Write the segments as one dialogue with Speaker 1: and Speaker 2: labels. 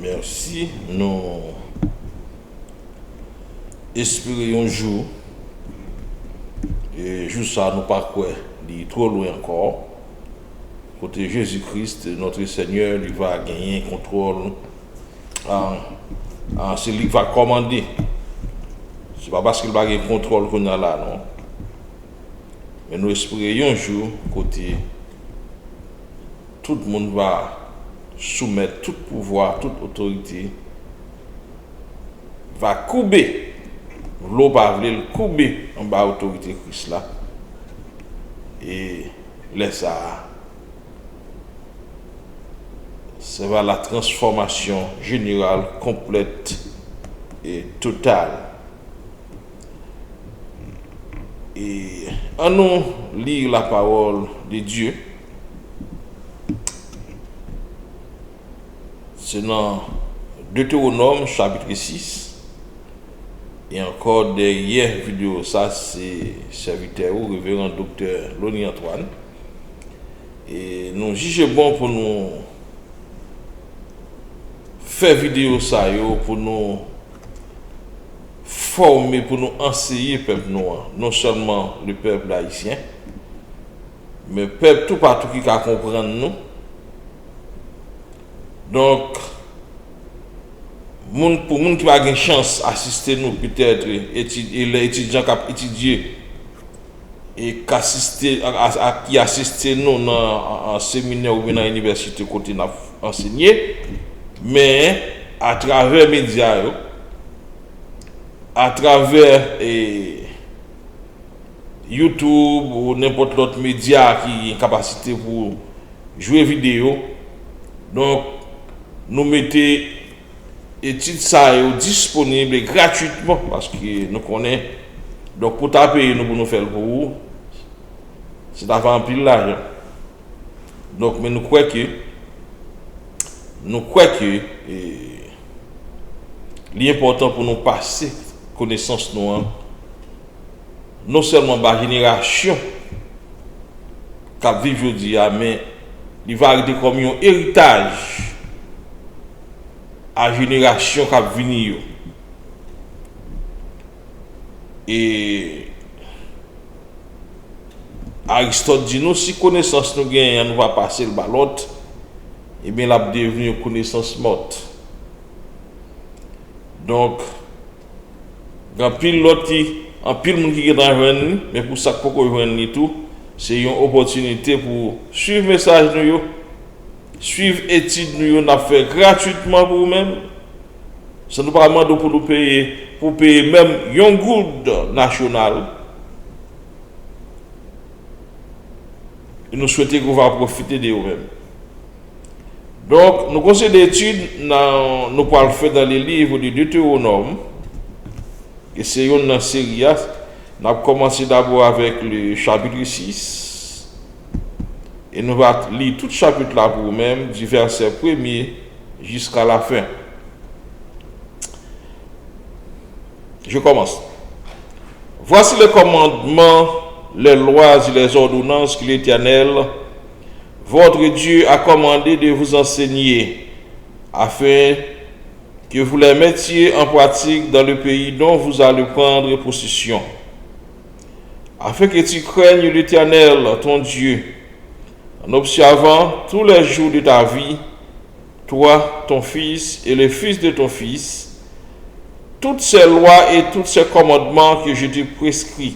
Speaker 1: Merci. Nous espérons un jour, et juste ça, nous pas quoi, il est trop loin encore. Côté Jésus-Christ, notre Seigneur, il va gagner contrôle. C'est lui qui va commander. Ce n'est pas parce qu'il va gagner contrôle qu'on a là, non. Mais nous espérons un jour, côté, tout le monde va soumettre tout pouvoir, toute autorité, va couper, l'eau va venir couper en bas l'autorité Christ là, et laisse ça. Ça va la transformation générale, complète et totale. Et à nous lire la parole de Dieu. C'est dans Deutéronome chapitre 6. Et encore derrière vidéo, ça c'est serviteur ou révérend docteur Loni Antoine. Et nous jugeons bon pour nous faire vidéo ça pour nous former, pour nous enseigner le peuple noir, non seulement le peuple haïtien, mais le peuple tout partout qui va comprendre nous. Donc, pour les gens qui ont une chance d'assister nous, peut-être, les étudiants qui ont étudié et qui assistent nous dans un séminaire ou dans l'université côté n'a enseigné, mais à travers les médias, à travers YouTube ou n'importe l'autre média qui a une capacité pour jouer vidéo, donc nous mettons études ça disponible gratuitement parce que nous connaissons. Donc pour taper nous pour nous faire pour vous, c'est d'avoir un pile l'argent. Donc mais nous croyons que l'important pour nous passer connaissance nous non seulement par génération qui vit aujourd'hui, mais il va arriver comme un héritage à génération qui venir. Et Aristote dit nous si connaissance nous gagne, nous va passer le ballot, et bien la devenir une connaissance morte. Donc en pile l'autre en pile monde qui est dans joindre, mais pour ça pour qu'on joindre tout, c'est une opportunité pour suivre message nous, suivre études nous, on a fait gratuitement pour vous-même. Ça nous pas demander pour nous payer, pour payer même un good national. Et nous souhaitons qu'on va profiter de vous-même. Donc, nous conseils d'études, nous pouvons le faire dans les livres de Deutéronome. Et c'est une série. Nous avons commencé d'abord avec le chapitre 6. Et nous allons lire tout le chapitre là pour vous-même, du verset 1er jusqu'à la fin. Je commence. Voici les commandements, les lois et les ordonnances que l'Éternel, votre Dieu, a commandé de vous enseigner, afin que vous les mettiez en pratique dans le pays dont vous allez prendre possession, afin que tu craignes l'Éternel, ton Dieu, en observant tous les jours de ta vie, toi, ton fils et le fils de ton fils, toutes ces lois et tous ces commandements que je te prescris,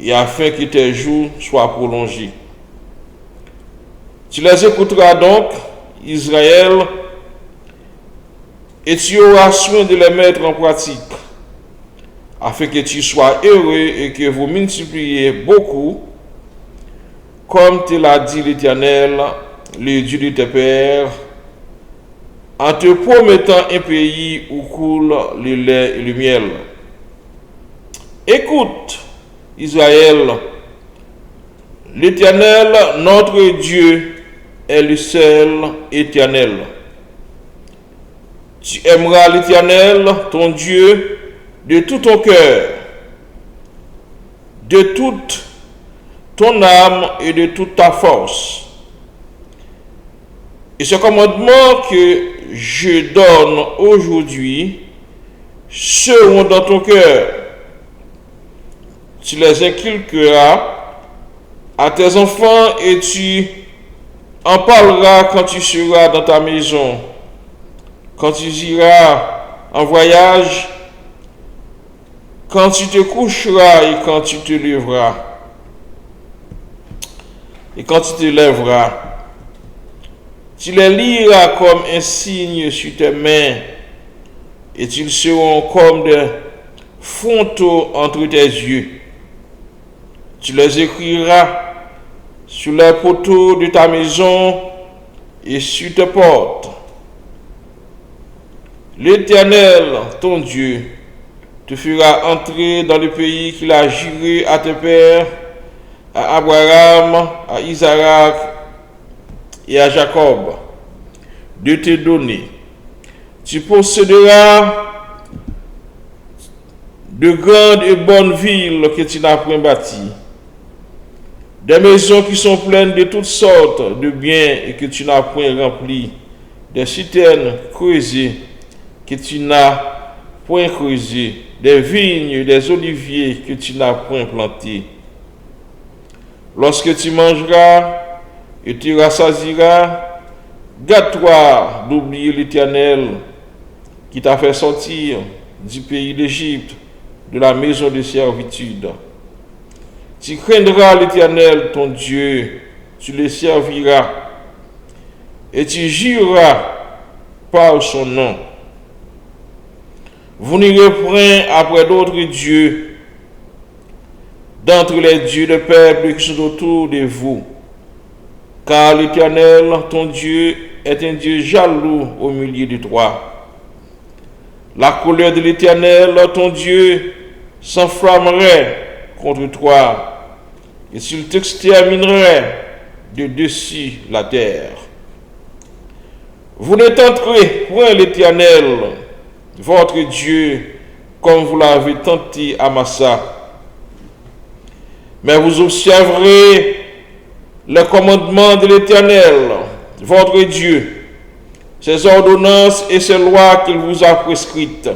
Speaker 1: et afin que tes jours soient prolongés. Tu les écouteras donc, Israël, et tu auras soin de les mettre en pratique, afin que tu sois heureux et que vous multipliez beaucoup, comme te l'a dit l'Éternel, le Dieu de tes pères, en te promettant un pays où coule le lait et le miel. Écoute, Israël, l'Éternel, notre Dieu, est le seul Éternel. Tu aimeras l'Éternel, ton Dieu, de tout ton cœur, de toute ton âme et de toute ta force. Et ce commandement que je donne aujourd'hui seront dans ton cœur. Tu les inculqueras à tes enfants et tu en parleras quand tu seras dans ta maison, quand tu iras en voyage, quand tu te coucheras et quand tu te lèveras. Et quand tu te lèveras, tu les liras comme un signe sur tes mains, et ils seront comme des frontaux entre tes yeux. Tu les écriras sur les poteaux de ta maison et sur tes portes. L'Éternel, ton Dieu, te fera entrer dans le pays qu'il a juré à tes pères, à Abraham, à Isaac et à Jacob, de te donner. Tu posséderas de grandes et bonnes villes que tu n'as point bâties, des maisons qui sont pleines de toutes sortes de biens et que tu n'as point remplies, des citernes creusées que tu n'as point creusées, des vignes, des oliviers que tu n'as point plantés. Lorsque tu mangeras et tu rassasieras, garde-toi d'oublier l'Éternel qui t'a fait sortir du pays d'Égypte, de la maison de servitude. Tu craindras l'Éternel ton Dieu, tu le serviras et tu jureras par son nom. Vous n'irez point après d'autres dieux d'entre les dieux de peuple qui sont autour de vous, car l'Éternel ton Dieu est un Dieu jaloux au milieu de toi. La colère de l'Éternel ton Dieu s'enflammerait contre toi, et s'il t'exterminerait de dessus la terre. Vous ne tenterez point l'Éternel, votre Dieu, comme vous l'avez tenté à Massa, mais vous observerez les commandements de l'Éternel, votre Dieu, ses ordonnances et ses lois qu'il vous a prescrites.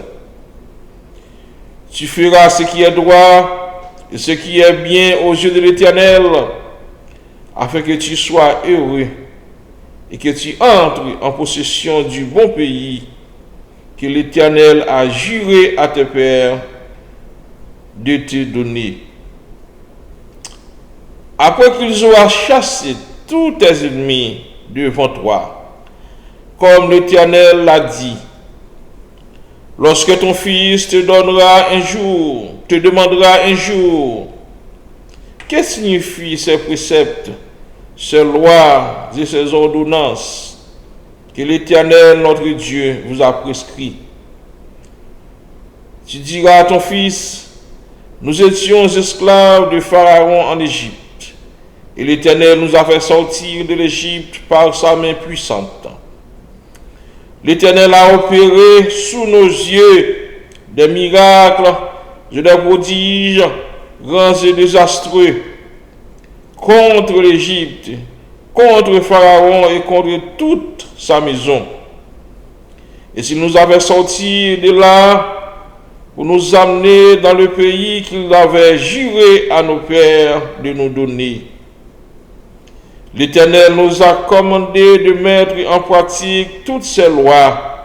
Speaker 1: Tu feras ce qui est droit et ce qui est bien aux yeux de l'Éternel, afin que tu sois heureux et que tu entres en possession du bon pays que l'Éternel a juré à tes pères de te donner. Après qu'ils auront chassé tous tes ennemis devant toi, comme l'Éternel l'a dit, lorsque ton fils te demandera un jour, que signifient ces préceptes, ces lois et ces ordonnances que l'Éternel, notre Dieu, vous a prescrits? Tu diras à ton fils, nous étions esclaves de Pharaon en Égypte, et l'Éternel nous a fait sortir de l'Égypte par sa main puissante. L'Éternel a opéré sous nos yeux des miracles et des prodiges grands et désastreux contre l'Égypte, contre Pharaon et contre toute sa maison. Et s'il nous avait sortis de là pour nous amener dans le pays qu'il avait juré à nos pères de nous donner, l'Éternel nous a commandé de mettre en pratique toutes ces lois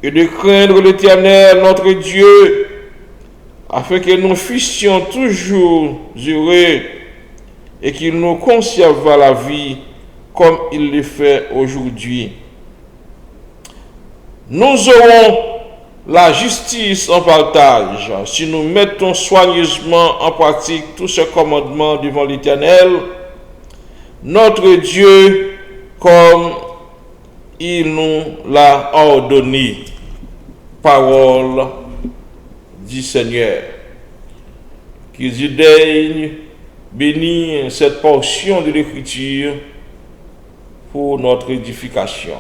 Speaker 1: et de craindre l'Éternel, notre Dieu, afin que nous fussions toujours heureux et qu'il nous conserve la vie comme il le fait aujourd'hui. Nous aurons la justice en partage si nous mettons soigneusement en pratique tous ces commandements devant l'Éternel, notre Dieu, comme il nous l'a ordonné. Parole du Seigneur. Qu'il daigne bénir cette portion de l'Écriture pour notre édification.